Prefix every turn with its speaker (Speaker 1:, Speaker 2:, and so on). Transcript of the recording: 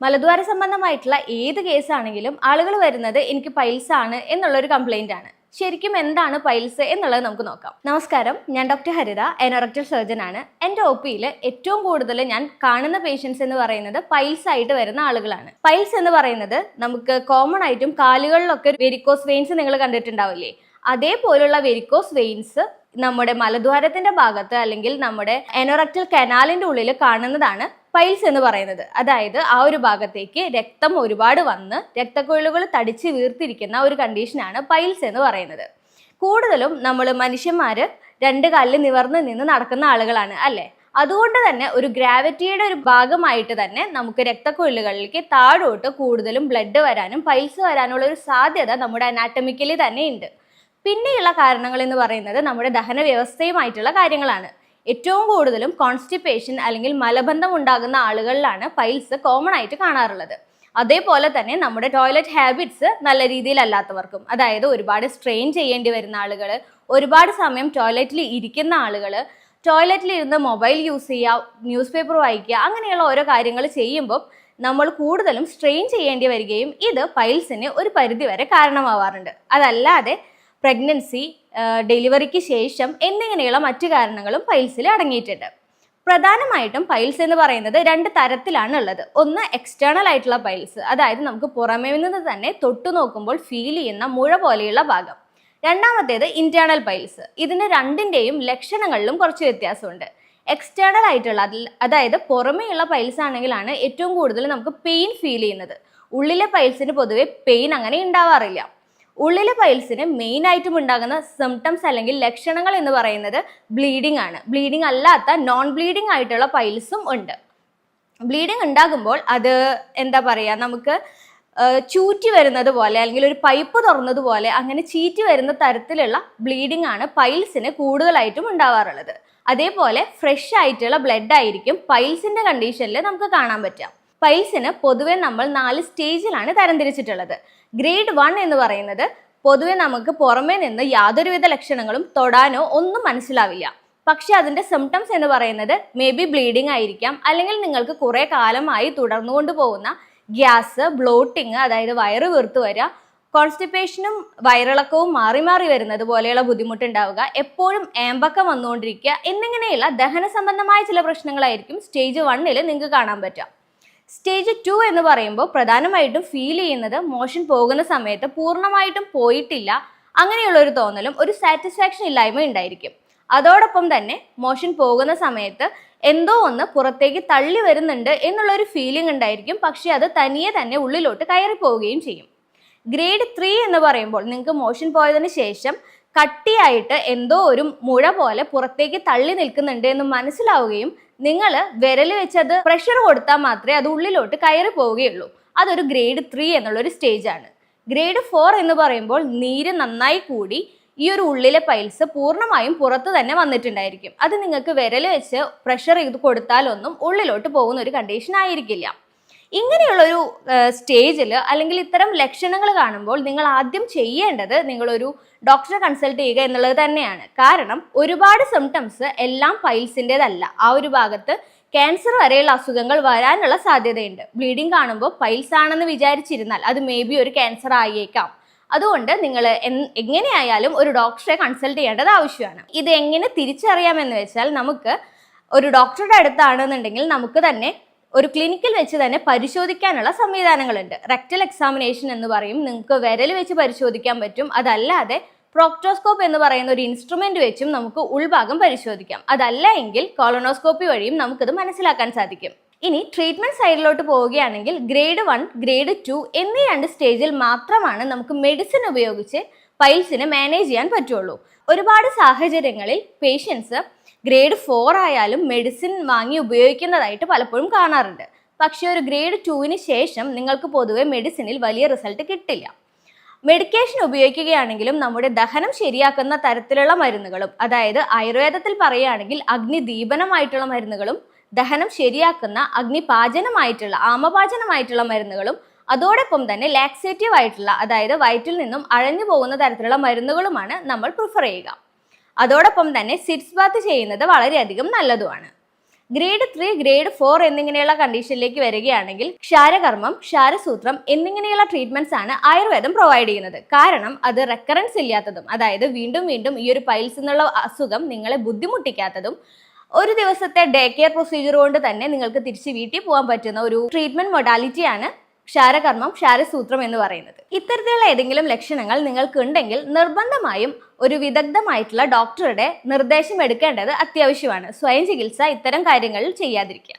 Speaker 1: മലദ്വാര സംബന്ധമായിട്ടുള്ള ഏത് കേസാണെങ്കിലും ആളുകൾ വരുന്നത് എനിക്ക് പൈൽസ് ആണ് എന്നുള്ളൊരു കംപ്ലൈന്റ് ആണ്. ശരിക്കും എന്താണ് പൈൽസ് എന്നുള്ളത് നമുക്ക് നോക്കാം. നമസ്കാരം, ഞാൻ ഡോക്ടർ ഹരിത, അനോറക്ടൽ സർജൻ ആണ്. എൻ്റെ ഒപിയിൽ ഏറ്റവും കൂടുതൽ ഞാൻ കാണുന്ന പേഷ്യൻസ് എന്ന് പറയുന്നത് പൈൽസ് ആയിട്ട് വരുന്ന ആളുകളാണ്. പൈൽസ് എന്ന് പറയുന്നത് നമുക്ക് കോമൺ ആയിട്ടും കാലുകളിലൊക്കെ വെരിക്കോസ് വെയിൻസ് നിങ്ങൾ കണ്ടിട്ടുണ്ടാവില്ലേ, അതേപോലുള്ള വെരിക്കോസ് വെയിൻസ് നമ്മുടെ മലദ്വാരത്തിന്റെ ഭാഗത്ത് അല്ലെങ്കിൽ നമ്മുടെ അനോറക്ടൽ കനാലിന്റെ ഉള്ളിൽ കാണുന്നതാണ് പൈൽസ് എന്ന് പറയുന്നത്. അതായത് ആ ഒരു ഭാഗത്തേക്ക് രക്തം ഒരുപാട് വന്ന് രക്തക്കൊഴലുകൾ തടിച്ച് വീർത്തിരിക്കുന്ന ഒരു കണ്ടീഷനാണ് പൈൽസ് എന്ന് പറയുന്നത്. കൂടുതലും നമ്മൾ മനുഷ്യന്മാര് രണ്ട് കാലിൽ നിവർന്ന് നിന്ന് നടക്കുന്ന ആളുകളാണ് അല്ലേ. അതുകൊണ്ട് തന്നെ ഒരു ഗ്രാവിറ്റിയുടെ ഒരു ഭാഗമായിട്ട് തന്നെ നമുക്ക് രക്തക്കൊഴലുകളിലേക്ക് താഴോട്ട് കൂടുതലും ബ്ലഡ് വരാനും പൈൽസ് വരാനുള്ള ഒരു സാധ്യത നമ്മുടെ അനാറ്റമിക്കലി തന്നെ ഉണ്ട്. പിന്നെയുള്ള കാരണങ്ങൾ എന്ന് പറയുന്നത് നമ്മുടെ ദഹന വ്യവസ്ഥയുമായിട്ടുള്ള കാര്യങ്ങളാണ്. ഏറ്റവും കൂടുതലും കോൺസ്റ്റിപ്പേഷൻ അല്ലെങ്കിൽ മലബന്ധം ഉണ്ടാകുന്ന ആളുകളിലാണ് പൈൽസ് കോമൺ ആയിട്ട് കാണാറുള്ളത്. അതേപോലെ തന്നെ നമ്മുടെ ടോയ്ലറ്റ് ഹാബിറ്റ്സ് നല്ല രീതിയിലല്ലാത്തവർക്കും, അതായത് ഒരുപാട് സ്ട്രെയിൻ ചെയ്യേണ്ടി വരുന്ന ആളുകൾ, ഒരുപാട് സമയം ടോയ്ലറ്റിൽ ഇരിക്കുന്ന ആളുകൾ, ടോയ്ലറ്റിൽ ഇരുന്ന് മൊബൈൽ യൂസ് ചെയ്യുക, ന്യൂസ് പേപ്പർ വായിക്കുക, അങ്ങനെയുള്ള ഓരോ കാര്യങ്ങൾ ചെയ്യുമ്പോൾ നമ്മൾ കൂടുതലും സ്ട്രെയിൻ ചെയ്യേണ്ടി വരികയും ഇത് പൈൽസിന് ഒരു പരിധിവരെ കാരണമാവാറുണ്ട്. അതല്ലാതെ പ്രഗ്നൻസി, ഡെലിവറിക്ക് ശേഷം എന്നിങ്ങനെയുള്ള മറ്റു കാരണങ്ങളും പൈൽസിൽ അടങ്ങിയിട്ടുണ്ട്. പ്രധാനമായിട്ടും പൈൽസ് എന്ന് പറയുന്നത് രണ്ട് തരത്തിലാണ് ഉള്ളത്. ഒന്ന് എക്സ്റ്റേണൽ ആയിട്ടുള്ള പൈൽസ്, അതായത് നമുക്ക് പുറമേ നിന്ന് തന്നെ തൊട്ടു നോക്കുമ്പോൾ ഫീൽ ചെയ്യുന്ന മുഴ പോലെയുള്ള ഭാഗം. രണ്ടാമത്തേത് ഇന്റേണൽ പൈൽസ്. ഇതിന് രണ്ടിൻ്റെയും ലക്ഷണങ്ങളിലും കുറച്ച് വ്യത്യാസമുണ്ട്. എക്സ്റ്റേണൽ ആയിട്ടുള്ള അതായത് പുറമേയുള്ള പൈൽസ് ആണെങ്കിലാണ് ഏറ്റവും കൂടുതൽ നമുക്ക് പെയിൻ ഫീൽ ചെയ്യുന്നത്. ഉള്ളിലെ പൈൽസിന് പൊതുവെ പെയിൻ അങ്ങനെ ഉണ്ടാവാറില്ല. ഉള്ളിലെ പൈൽസിന് മെയിൻ ആയിട്ടും ഉണ്ടാകുന്ന സിംറ്റംസ് അല്ലെങ്കിൽ ലക്ഷണങ്ങൾ എന്ന് പറയുന്നത് ബ്ലീഡിംഗ് ആണ്. ബ്ലീഡിംഗ് അല്ലാത്ത നോൺ ബ്ലീഡിംഗ് ആയിട്ടുള്ള പൈൽസും ഉണ്ട്. ബ്ലീഡിംഗ് ഉണ്ടാകുമ്പോൾ അത് എന്താ പറയുക, നമുക്ക് ചൂറ്റി വരുന്നത് പോലെ അല്ലെങ്കിൽ ഒരു പൈപ്പ് തുറന്നതുപോലെ അങ്ങനെ ചീറ്റി വരുന്ന തരത്തിലുള്ള ബ്ലീഡിംഗ് ആണ് പൈൽസിന് കൂടുതലായിട്ടും ഉണ്ടാവാറുള്ളത്. അതേപോലെ ഫ്രഷ് ആയിട്ടുള്ള ബ്ലഡ് ആയിരിക്കും പൈൽസിന്റെ കണ്ടീഷനിൽ നമുക്ക് കാണാൻ പറ്റുക. പൈൽസിന് പൊതുവെ നമ്മൾ 4 സ്റ്റേജിലാണ് തരംതിരിച്ചിട്ടുള്ളത്. ഗ്രേഡ് 1 എന്ന് പറയുന്നത് പൊതുവെ നമുക്ക് പുറമേ നിന്ന് യാതൊരുവിധ ലക്ഷണങ്ങളും തൊടാനോ ഒന്നും മനസ്സിലാവില്ല. പക്ഷെ അതിന്റെ സിംറ്റംസ് എന്ന് പറയുന്നത് മേ ബി ബ്ലീഡിംഗ് ആയിരിക്കാം, അല്ലെങ്കിൽ നിങ്ങൾക്ക് കുറെ കാലമായി തുടർന്നുകൊണ്ട് പോകുന്ന ഗ്യാസ്, ബ്ലോട്ടിങ്, അതായത് വയറ് വീർത്ത് വരിക, കോൺസ്റ്റിപ്പേഷനും വയറിളക്കവും മാറി മാറി വരുന്നത് പോലെയുള്ള ബുദ്ധിമുട്ടുണ്ടാവുക, എപ്പോഴും ഏമ്പക്കം വന്നുകൊണ്ടിരിക്കുക എന്നിങ്ങനെയുള്ള ദഹന സംബന്ധമായ ചില പ്രശ്നങ്ങളായിരിക്കും സ്റ്റേജ് 1 നിങ്ങൾക്ക് കാണാൻ പറ്റുക. സ്റ്റേജ് 2 എന്ന് പറയുമ്പോൾ പ്രധാനമായിട്ടും ഫീൽ ചെയ്യുന്നത് മോഷൻ പോകുന്ന സമയത്ത് പൂർണ്ണമായിട്ടും പോയിട്ടില്ല അങ്ങനെയുള്ള ഒരു തോന്നലും ഒരു സാറ്റിസ്ഫാക്ഷൻ ഇല്ലായ്മ ഉണ്ടായിരിക്കും. അതോടൊപ്പം തന്നെ മോഷൻ പോകുന്ന സമയത്ത് എന്തോ ഒന്ന് പുറത്തേക്ക് തള്ളി വരുന്നുണ്ട് എന്നുള്ളൊരു ഫീലിംഗ് ഉണ്ടായിരിക്കും. പക്ഷെ അത് തനിയെ തന്നെ ഉള്ളിലോട്ട് കയറി പോവുകയും ചെയ്യും. ഗ്രേഡ് 3 എന്ന് പറയുമ്പോൾ നിങ്ങൾക്ക് മോഷൻ പോയതിന് ശേഷം കട്ടിയായിട്ട് എന്തോ ഒരു മുഴ പോലെ പുറത്തേക്ക് തള്ളി നിൽക്കുന്നുണ്ട് എന്ന് മനസ്സിലാവുകയും നിങ്ങൾ വിരൽ വെച്ച് അത് പ്രഷർ കൊടുത്താൽ മാത്രമേ അത് ഉള്ളിലോട്ട് കയറി പോവുകയുള്ളൂ. അതൊരു ഗ്രേഡ് 3 എന്നുള്ളൊരു സ്റ്റേജ് ആണ്. ഗ്രേഡ് 4 എന്ന് പറയുമ്പോൾ നീര് നന്നായി കൂടി ഈ ഒരു ഉള്ളിലെ പൈൽസ് പൂർണ്ണമായും പുറത്ത് തന്നെ വന്നിട്ടുണ്ടായിരിക്കും. അത് നിങ്ങൾക്ക് വിരൽ വെച്ച് പ്രഷർ ചെയ്ത് കൊടുത്താലൊന്നും ഉള്ളിലോട്ട് പോകുന്ന ഒരു കണ്ടീഷൻ ആയിരിക്കില്ല. ഇങ്ങനെയുള്ളൊരു സ്റ്റേജിൽ അല്ലെങ്കിൽ ഇത്തരം ലക്ഷണങ്ങൾ കാണുമ്പോൾ നിങ്ങൾ ആദ്യം ചെയ്യേണ്ടത് നിങ്ങളൊരു ഡോക്ടറെ കൺസൾട്ട് ചെയ്യുക എന്നുള്ളത് തന്നെയാണ്. കാരണം ഒരുപാട് സിംറ്റംസ് എല്ലാം പൈൽസിൻ്റെതല്ല. ആ ഒരു ഭാഗത്ത് ക്യാൻസർ വരെയുള്ള അസുഖങ്ങൾ വരാനുള്ള സാധ്യതയുണ്ട്. ബ്ലീഡിങ് കാണുമ്പോൾ പൈൽസ് ആണെന്ന് വിചാരിച്ചിരുന്നാൽ അത് മേ ബി ഒരു ക്യാൻസർ ആയേക്കാം. അതുകൊണ്ട് നിങ്ങൾ എങ്ങനെയായാലും ഒരു ഡോക്ടറെ കൺസൾട്ട് ചെയ്യേണ്ടത് ആവശ്യമാണ്. ഇത് എങ്ങനെ തിരിച്ചറിയാമെന്ന് വെച്ചാൽ, നമുക്ക് ഒരു ഡോക്ടറുടെ അടുത്താണെന്നുണ്ടെങ്കിൽ നമുക്ക് തന്നെ ഒരു ക്ലിനിക്കിൽ വെച്ച് തന്നെ പരിശോധിക്കാനുള്ള സംവിധാനങ്ങളുണ്ട്. റെക്ടൽ എക്സാമിനേഷൻ എന്ന് പറയും. നിങ്ങൾക്ക് വിരൽ വെച്ച് പരിശോധിക്കാൻ പറ്റും. അതല്ലാതെ പ്രോക്ടോസ്കോപ്പ് എന്ന് പറയുന്ന ഒരു ഇൻസ്ട്രുമെന്റ് വെച്ചും നമുക്ക് ഉൾഭാഗം പരിശോധിക്കാം. അതല്ല എങ്കിൽ കോളനോസ്കോപ്പി വഴിയും നമുക്കിത് മനസ്സിലാക്കാൻ സാധിക്കും. ഇനി ട്രീറ്റ്മെന്റ് സൈഡിലോട്ട് പോവുകയാണെങ്കിൽ ഗ്രേഡ് 1, ഗ്രേഡ് 2 എന്നീ 2 സ്റ്റേജിൽ മാത്രമാണ് നമുക്ക് മെഡിസിൻ ഉപയോഗിച്ച് പൈൽസിനെ മാനേജ് ചെയ്യാൻ പറ്റുള്ളൂ. ഒരുപാട് സാഹചര്യങ്ങളിൽ പേഷ്യൻസ് ഗ്രേഡ് 4 ആയാലും മെഡിസിൻ വാങ്ങി ഉപയോഗിക്കുന്നതായിട്ട് പലപ്പോഴും കാണാറുണ്ട്. പക്ഷേ ഒരു ഗ്രേഡ് 2 ശേഷം നിങ്ങൾക്ക് പൊതുവെ മെഡിസിനിൽ വലിയ റിസൾട്ട് കിട്ടില്ല. മെഡിക്കേഷൻ ഉപയോഗിക്കുകയാണെങ്കിലും നമ്മുടെ ദഹനം ശരിയാക്കുന്ന തരത്തിലുള്ള മരുന്നുകളും, അതായത് ആയുർവേദത്തിൽ പറയുകയാണെങ്കിൽ അഗ്നിദീപനമായിട്ടുള്ള മരുന്നുകളും, ദഹനം ശരിയാക്കുന്ന അഗ്നിപാചനമായിട്ടുള്ള ആമപാചനമായിട്ടുള്ള മരുന്നുകളും, അതോടൊപ്പം തന്നെ ലാക്സേറ്റീവ് ആയിട്ടുള്ള അതായത് വയറ്റിൽ നിന്നും അഴഞ്ഞു പോകുന്ന തരത്തിലുള്ള മരുന്നുകളുമാണ് നമ്മൾ പ്രിഫർ ചെയ്യുക. അതോടൊപ്പം തന്നെ സിറ്റ്സ് ബാത്ത് ചെയ്യുന്നത് വളരെയധികം നല്ലതുമാണ്. ഗ്രേഡ് 3, ഗ്രേഡ് 4 എന്നിങ്ങനെയുള്ള കണ്ടീഷനിലേക്ക് വരികയാണെങ്കിൽ ക്ഷാരകർമ്മം, ക്ഷാരസൂത്രം എന്നിങ്ങനെയുള്ള ട്രീറ്റ്മെന്റ്സ് ആണ് ആയുർവേദം പ്രൊവൈഡ് ചെയ്യുന്നത്. കാരണം അത് റെക്കറൻസ് ഇല്ലാത്തതും, അതായത് വീണ്ടും വീണ്ടും ഈ ഒരു പൈൽസ് എന്നുള്ള അസുഖം നിങ്ങളെ ബുദ്ധിമുട്ടിക്കാത്തതും, ഒരു ദിവസത്തെ ഡേ കെയർ പ്രൊസീജിയർ കൊണ്ട് തന്നെ നിങ്ങൾക്ക് തിരിച്ച് വീട്ടിൽ പോകാൻ പറ്റുന്ന ഒരു ട്രീറ്റ്മെന്റ് മൊഡാലിറ്റിയാണ് ക്ഷാരകർമ്മം, ക്ഷാരസൂത്രം എന്ന് പറയുന്നത്. ഇത്തരത്തിലുള്ള ഏതെങ്കിലും ലക്ഷണങ്ങൾ നിങ്ങൾക്ക് ഉണ്ടെങ്കിൽ നിർബന്ധമായും ഒരു വിദഗ്ധമായിട്ടുള്ള ഡോക്ടറുടെ നിർദ്ദേശം എടുക്കേണ്ടത് അത്യാവശ്യമാണ്. സ്വയം ചികിത്സ ഇത്തരം കാര്യങ്ങളിൽ ചെയ്യാതിരിക്കുക.